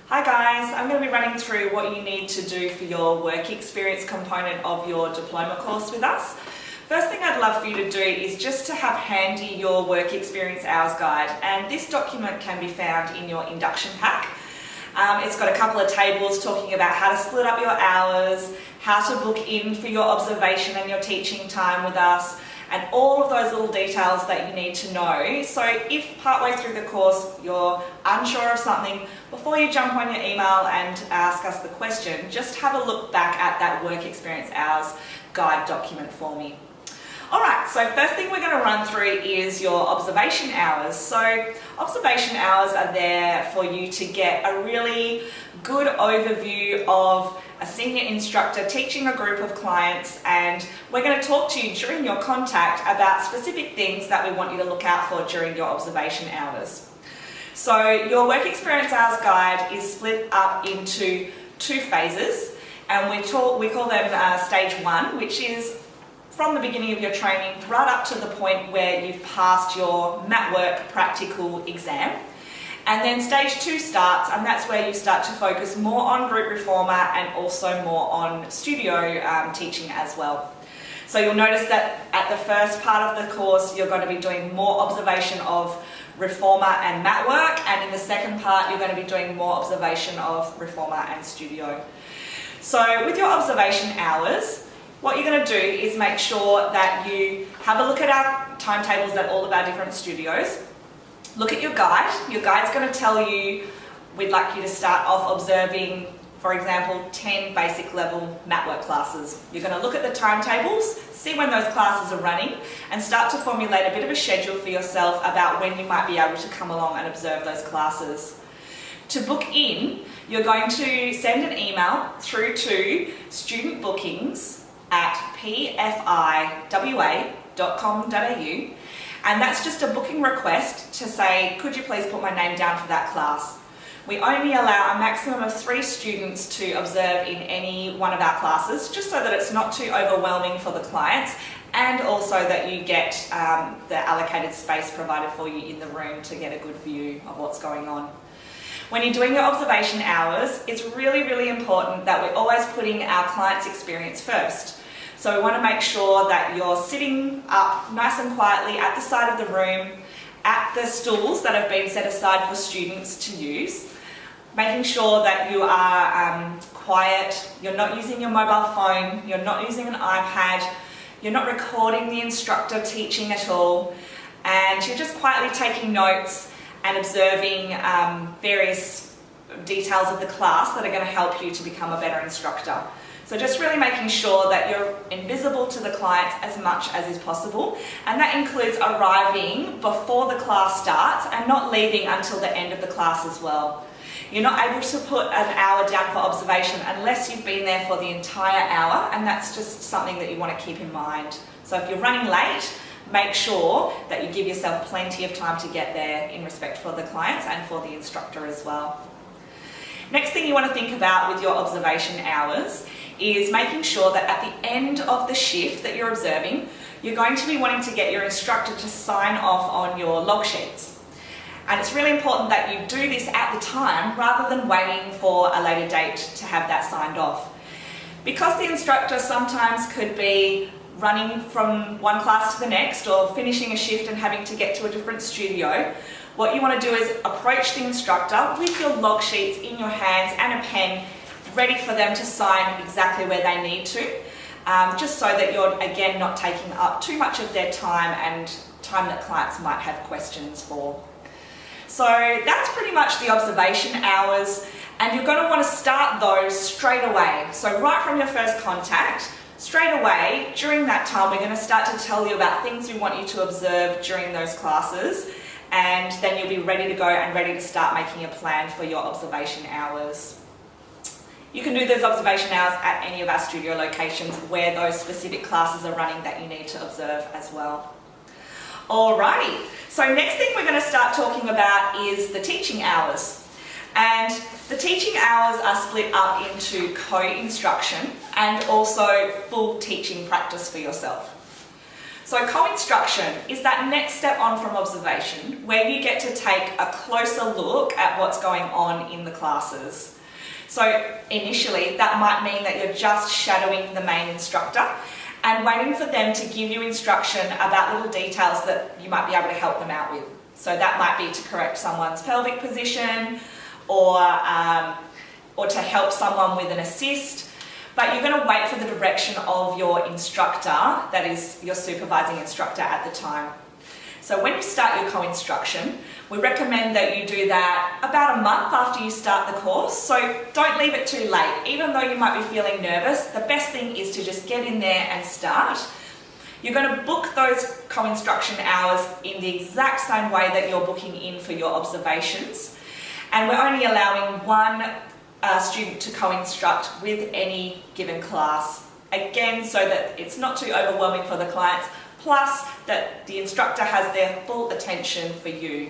Hi guys, I'm going to be running through what you need to do for your work experience component of your diploma course with us. First thing I'd love for you to do is just to have handy your work experience hours guide, and this document can be found in your induction pack. It's got a couple of tables talking about how to split up your hours, how to book in for your observation and your teaching time with us, and all of those little details that you need to know. So if partway through the course you're unsure of something, before you jump on your email and ask us the question, just have a look back at that work experience hours guide document for me. Alright, so first thing we're going to run through is your observation hours. So observation hours are there for you to get a really good overview of a senior instructor teaching a group of clients, and we're going to talk to you during your contact about specific things that we want you to look out for during your observation hours. So your work experience hours guide is split up into two phases, and we call them stage one, which is from the beginning of your training right up to the point where you've passed your mat work practical exam. And then stage two starts, and that's where you start to focus more on group reformer and also more on studio teaching as well. So you'll notice that at the first part of the course you're going to be doing more observation of reformer and mat work, and in the second part you're going to be doing more observation of reformer and studio. So with your observation hours, what you're going to do is make sure that you have a look at our timetables at all of our different studios. Look at your guide. Your guide's going to tell you we'd like you to start off observing, for example, 10 basic level mat work classes. You're going to look at the timetables, see when those classes are running, and start to formulate a bit of a schedule for yourself about when you might be able to come along and observe those classes. To book in, you're going to send an email through to studentbookings@pfiwa.com.au, and that's just a booking request to say, could you please put my name down for that class? We only allow a maximum of 3 students to observe in any one of our classes, just so that it's not too overwhelming for the clients, and also that you get the allocated space provided for you in the room to get a good view of what's going on. When you're doing your observation hours, it's really, really important that we're always putting our client's experience first. So we want to make sure that you're sitting up nice and quietly at the side of the room, at the stools that have been set aside for students to use, making sure that you are quiet, you're not using your mobile phone, you're not using an iPad, you're not recording the instructor teaching at all, and you're just quietly taking notes and observing various details of the class that are going to help you to become a better instructor. So just really making sure that you're invisible to the clients as much as is possible, and that includes arriving before the class starts and not leaving until the end of the class as well. You're not able to put an hour down for observation unless you've been there for the entire hour, and that's just something that you want to keep in mind. So if you're running late, make sure that you give yourself plenty of time to get there in respect for the clients and for the instructor as well. Next thing you want to think about with your observation hours is making sure that at the end of the shift that you're observing, you're going to be wanting to get your instructor to sign off on your log sheets. And it's really important that you do this at the time rather than waiting for a later date to have that signed off. Because the instructor sometimes could be running from one class to the next or finishing a shift and having to get to a different studio, what you want to do is approach the instructor with your log sheets in your hands and a pen, ready for them to sign exactly where they need to, just so that you're again not taking up too much of their time and time that clients might have questions for. So that's pretty much the observation hours, and you're going to want to start those straight away. So right from your first contact, straight away, during that time, we're going to start to tell you about things we want you to observe during those classes, and then you'll be ready to go and ready to start making a plan for your observation hours. You can do those observation hours at any of our studio locations where those specific classes are running that you need to observe as well. Alrighty, so next thing we're going to start talking about is the teaching hours. And the teaching hours are split up into co-instruction and also full teaching practice for yourself. So co-instruction is that next step on from observation where you get to take a closer look at what's going on in the classes. So initially that might mean that you're just shadowing the main instructor and waiting for them to give you instruction about little details that you might be able to help them out with. So that might be to correct someone's pelvic position or to help someone with an assist. But you're going to wait for the direction of your instructor, that is your supervising instructor at the time. So when you start your co-instruction, we recommend that you do that about a month after you start the course. So don't leave it too late. Even though you might be feeling nervous, the best thing is to just get in there and start. You're going to book those co-instruction hours in the exact same way that you're booking in for your observations. And we're only allowing one student to co-instruct with any given class. Again, so that it's not too overwhelming for the clients, plus that the instructor has their full attention for you.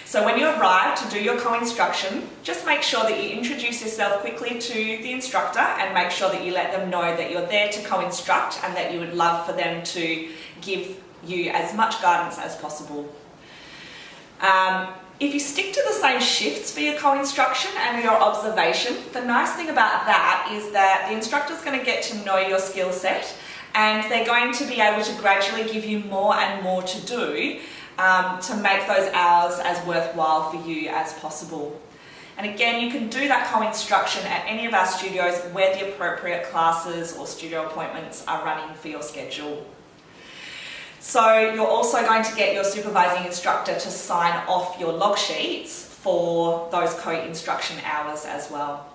So when you arrive to do your co-instruction, just make sure that you introduce yourself quickly to the instructor and make sure that you let them know that you're there to co-instruct and that you would love for them to give you as much guidance as possible. If you stick to the same shifts for your co-instruction and your observation, the nice thing about that is that the instructor's going to get to know your skill set and they're going to be able to gradually give you more and more to do to make those hours as worthwhile for you as possible. And again, you can do that co-instruction at any of our studios where the appropriate classes or studio appointments are running for your schedule. So you're also going to get your supervising instructor to sign off your log sheets for those co-instruction hours as well.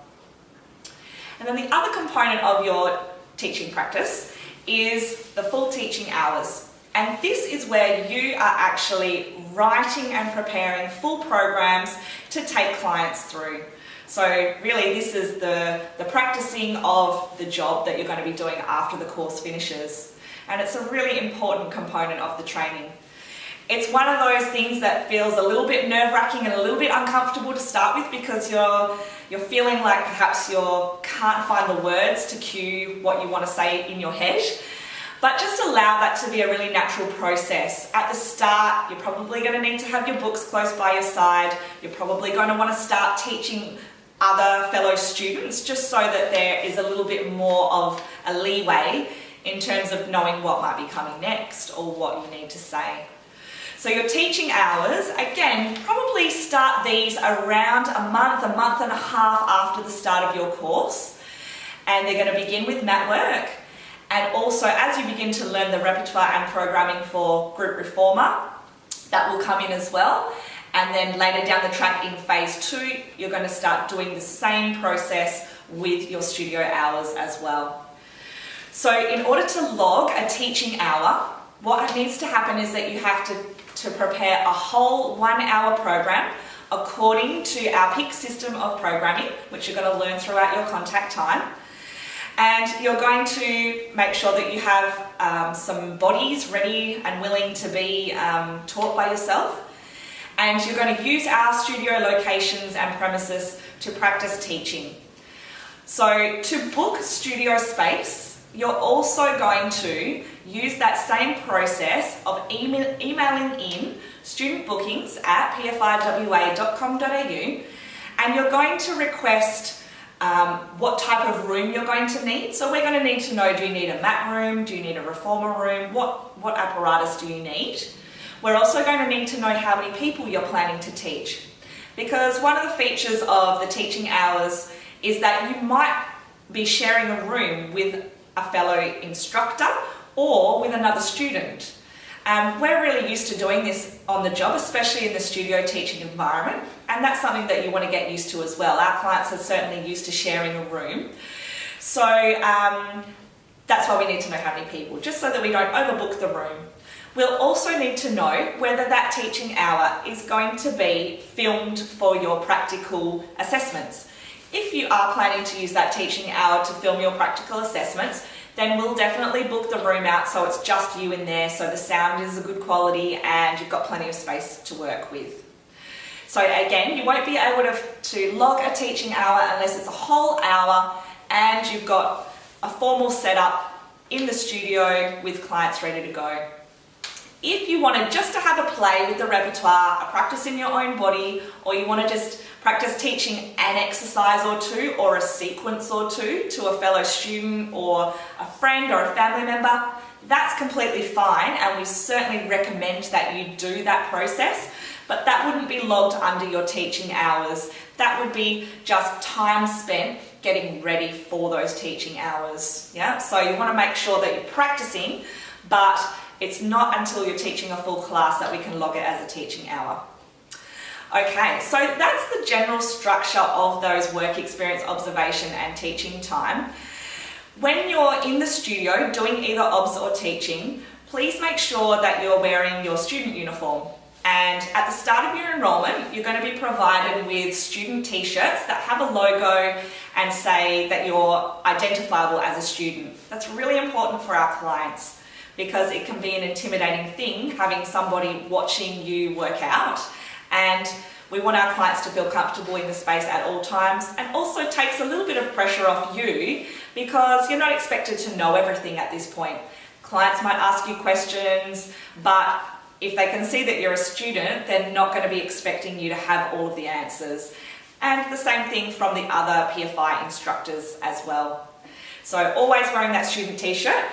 And then the other component of your teaching practice is the full teaching hours. And this is where you are actually writing and preparing full programs to take clients through. So really this is the practicing of the job that you're going to be doing after the course finishes. And it's a really important component of the training. It's one of those things that feels a little bit nerve-wracking and a little bit uncomfortable to start with because you're feeling like perhaps you can't find the words to cue what you want to say in your head. But just allow that to be a really natural process. At the start, you're probably going to need to have your books close by your side. You're probably going to want to start teaching other fellow students just so that there is a little bit more of a leeway in terms of knowing what might be coming next or what you need to say. So your teaching hours, again, probably start these around a month and a half after the start of your course. And they're going to begin with mat work. And also as you begin to learn the repertoire and programming for Group Reformer, that will come in as well. And then later down the track in phase 2, you're going to start doing the same process with your studio hours as well. So in order to log a teaching hour, what needs to happen is that you have to prepare a whole 1 hour program according to our PIC system of programming, which you're going to learn throughout your contact time. And you're going to make sure that you have some bodies ready and willing to be taught by yourself. And you're going to use our studio locations and premises to practice teaching. So to book studio space, you're also going to use that same process of emailing in student bookings at pfiwa.com.au, and you're going to request what type of room you're going to need. So we're going to need to know, do you need a mat room? Do you need a reformer room? What apparatus do you need? We're also going to need to know how many people you're planning to teach. Because one of the features of the teaching hours is that you might be sharing a room with a fellow instructor or with another student. We're really used to doing this on the job, especially in the studio teaching environment, and that's something that you want to get used to as well. Our clients are certainly used to sharing a room. So that's why we need to know how many people, just so that we don't overbook the room. We'll also need to know whether that teaching hour is going to be filmed for your practical assessments. If you are planning to use that teaching hour to film your practical assessments, then we'll definitely book the room out so it's just you in there, so the sound is a good quality and you've got plenty of space to work with. So again, you won't be able to log a teaching hour unless it's a whole hour and you've got a formal setup in the studio with clients ready to go. If you wanted just to have a play with the repertoire, a practice in your own body, or you want to just practice teaching an exercise or two or a sequence or two to a fellow student or a friend or a family member, that's completely fine, and we certainly recommend that you do that process, but that wouldn't be logged under your teaching hours. That would be just time spent getting ready for those teaching hours. Yeah, so you want to make sure that you're practicing, but it's not until you're teaching a full class that we can log it as a teaching hour. Okay, so that's the general structure of those work experience, observation and teaching time. When you're in the studio doing either obs or teaching, please make sure that you're wearing your student uniform. And at the start of your enrolment, you're going to be provided with student t-shirts that have a logo and say that you're identifiable as a student. That's really important for our clients, because it can be an intimidating thing having somebody watching you work out, and we want our clients to feel comfortable in the space at all times, and also takes a little bit of pressure off you because you're not expected to know everything at this point. Clients might ask you questions, but if they can see that you're a student, they're not going to be expecting you to have all of the answers. And the same thing from the other PFI instructors as well. So always wearing that student t-shirt,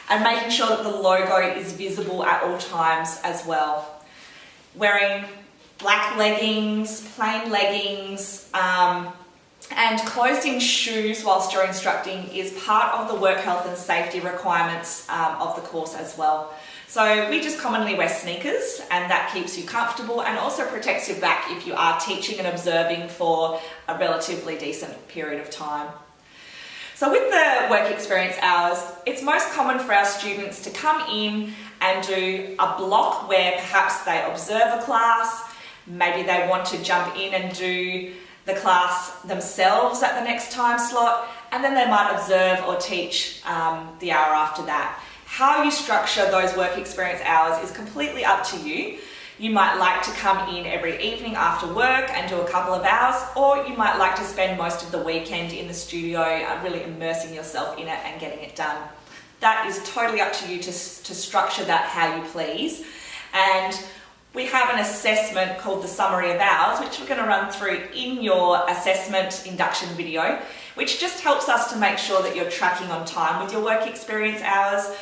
and making sure that the logo is visible at all times as well. Wearing black leggings, plain leggings, and closed-in shoes whilst you're instructing is part of the work health and safety requirements of the course as well. So we just commonly wear sneakers, and that keeps you comfortable and also protects your back if you are teaching and observing for a relatively decent period of time. So with the work experience hours, it's most common for our students to come in and do a block where perhaps they observe a class, maybe they want to jump in and do the class themselves at the next time slot, and then they might observe or teach the hour after that. How you structure those work experience hours is completely up to you. You might like to come in every evening after work and do a couple of hours, or you might like to spend most of the weekend in the studio really immersing yourself in it and getting it done. That is totally up to you to structure that how you please. And we have an assessment called the Summary of Hours, which we're going to run through in your assessment induction video, which just helps us to make sure that you're tracking on time with your work experience hours,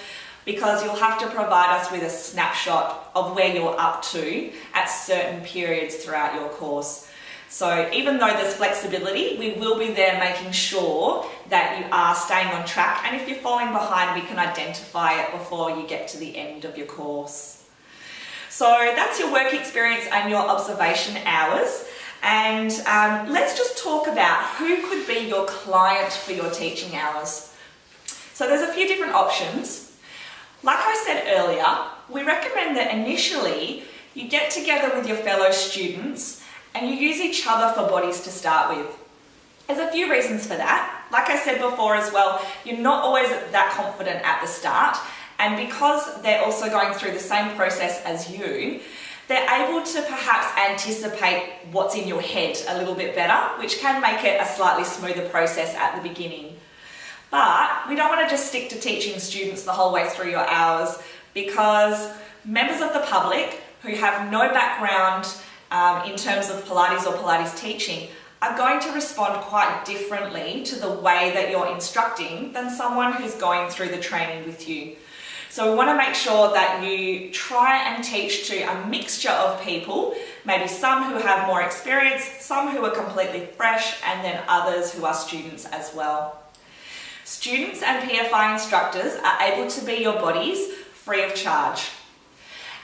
because you'll have to provide us with a snapshot of where you're up to at certain periods throughout your course. So even though there's flexibility, we will be there making sure that you are staying on track, and if you're falling behind, we can identify it before you get to the end of your course. So that's your work experience and your observation hours. And let's just talk about who could be your client for your teaching hours. So there's a few different options. Like I said earlier, we recommend that initially you get together with your fellow students and you use each other for bodies to start with. There's a few reasons for that. Like I said before as well, you're not always that confident at the start, and because they're also going through the same process as you, they're able to perhaps anticipate what's in your head a little bit better, which can make it a slightly smoother process at the beginning. But we don't want to just stick to teaching students the whole way through your hours, because members of the public who have no background in terms of Pilates or Pilates teaching are going to respond quite differently to the way that you're instructing than someone who's going through the training with you. So we want to make sure that you try and teach to a mixture of people, maybe some who have more experience, some who are completely fresh, and then others who are students as well. Students and PFI instructors are able to be your bodies free of charge.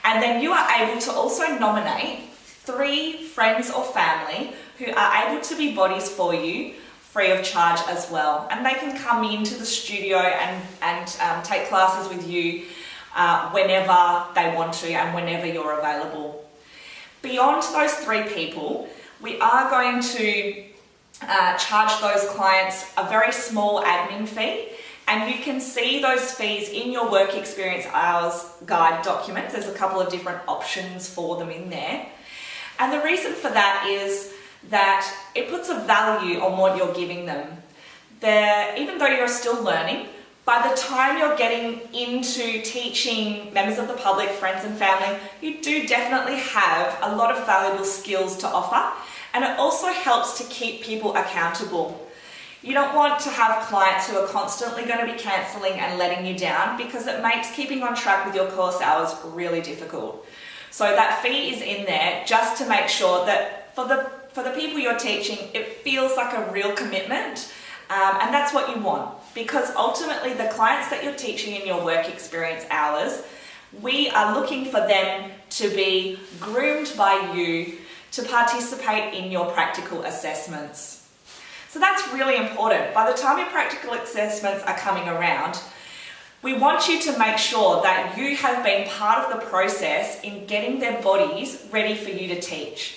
And then you are able to also nominate 3 friends or family who are able to be bodies for you free of charge as well. And they can come into the studio and take classes with you whenever they want to and whenever you're available. Beyond those 3 people, we are going to charge those clients a very small admin fee, and you can see those fees in your work experience hours guide document. There's a couple of different options for them in there, and the reason for that is that it puts a value on what you're giving them. Even though you're still learning, By the time you're getting into teaching members of the public, friends and family, you do definitely have a lot of valuable skills to offer, and it also helps to keep people accountable. You don't want to have clients who are constantly going to be cancelling and letting you down, because it makes keeping on track with your course hours really difficult. So that fee is in there just to make sure that for the people you're teaching, it feels like a real commitment, and that's what you want. Because ultimately the clients that you're teaching in your work experience hours, we are looking for them to be groomed by you to participate in your practical assessments. So that's really important. By the time your practical assessments are coming around, we want you to make sure that you have been part of the process in getting their bodies ready for you to teach.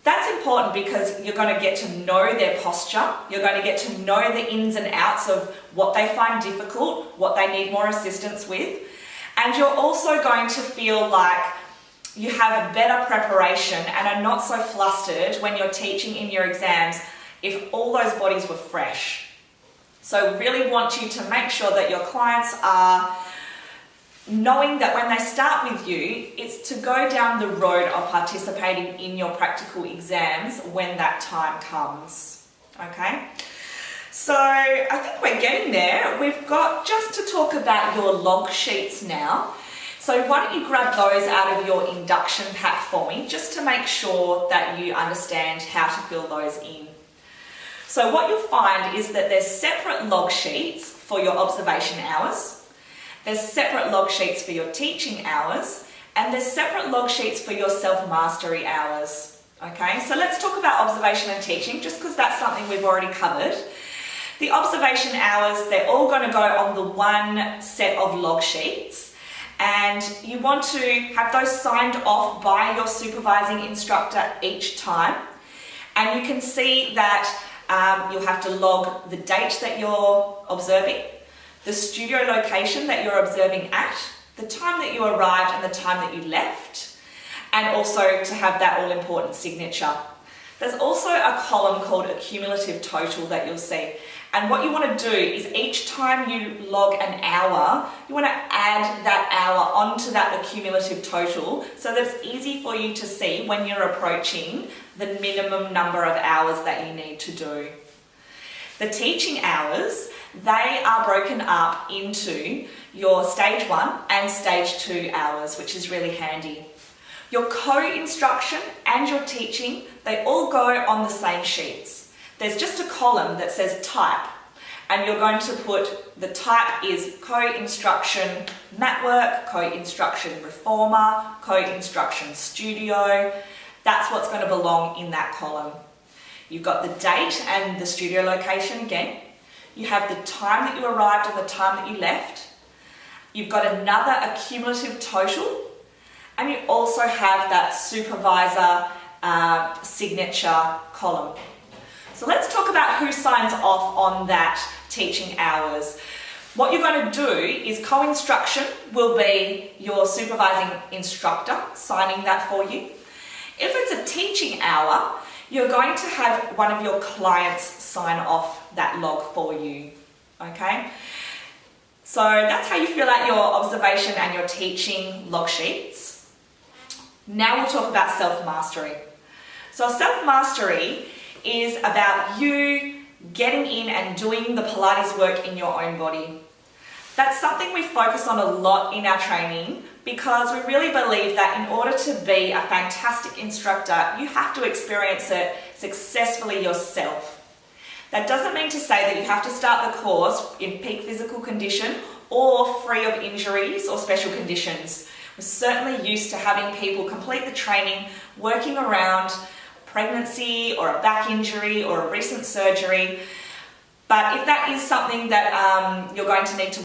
That's important because you're going to get to know their posture, you're going to get to know the ins and outs of what they find difficult, what they need more assistance with, and you're also going to feel like you have a better preparation and are not so flustered when you're teaching in your exams if all those bodies were fresh. So really want you to make sure that your clients are knowing that when they start with you, it's to go down the road of participating in your practical exams when that time comes. Okay? So I think we're getting there. We've got just to talk about your log sheets now. So why don't you grab those out of your induction pack for me, just to make sure that you understand how to fill those in. So what you'll find is that there's separate log sheets for your observation hours. There's separate log sheets for your teaching hours, and there's separate log sheets for your self-mastery hours. Okay, so let's talk about observation and teaching, just because that's something we've already covered. The observation hours, they're all going to go on the one set of log sheets, and you want to have those signed off by your supervising instructor each time. And you can see that you'll have to log the date that you're observing, the studio location that you're observing at, the time that you arrived and the time that you left, and also to have that all-important signature. There's also a column called a cumulative total that you'll see. And what you want to do is each time you log an hour, you want to add that hour onto that accumulative total so that it's easy for you to see when you're approaching the minimum number of hours that you need to do. The teaching hours, they are broken up into your stage 1 and stage 2 hours, which is really handy. Your co-instruction and your teaching, they all go on the same sheets. There's just a column that says type, and you're going to put the type is co-instruction mat work, co-instruction reformer, co-instruction studio. That's what's going to belong in that column. You've got the date and the studio location again. You have the time that you arrived and the time that you left. You've got another accumulative total, and you also have that supervisor signature column. So let's talk about who signs off on that teaching hours. What you're going to do is co-instruction will be your supervising instructor signing that for you. If it's a teaching hour, you're going to have one of your clients sign off that log for you, okay? So that's how you fill out your observation and your teaching log sheets. Now we'll talk about self-mastery. So self-mastery is about you getting in and doing the Pilates work in your own body. That's something we focus on a lot in our training because we really believe that in order to be a fantastic instructor, you have to experience it successfully yourself. That doesn't mean to say that you have to start the course in peak physical condition or free of injuries or special conditions. We're certainly used to having people complete the training working around pregnancy or a back injury or a recent surgery. But if that is something that you're going to need to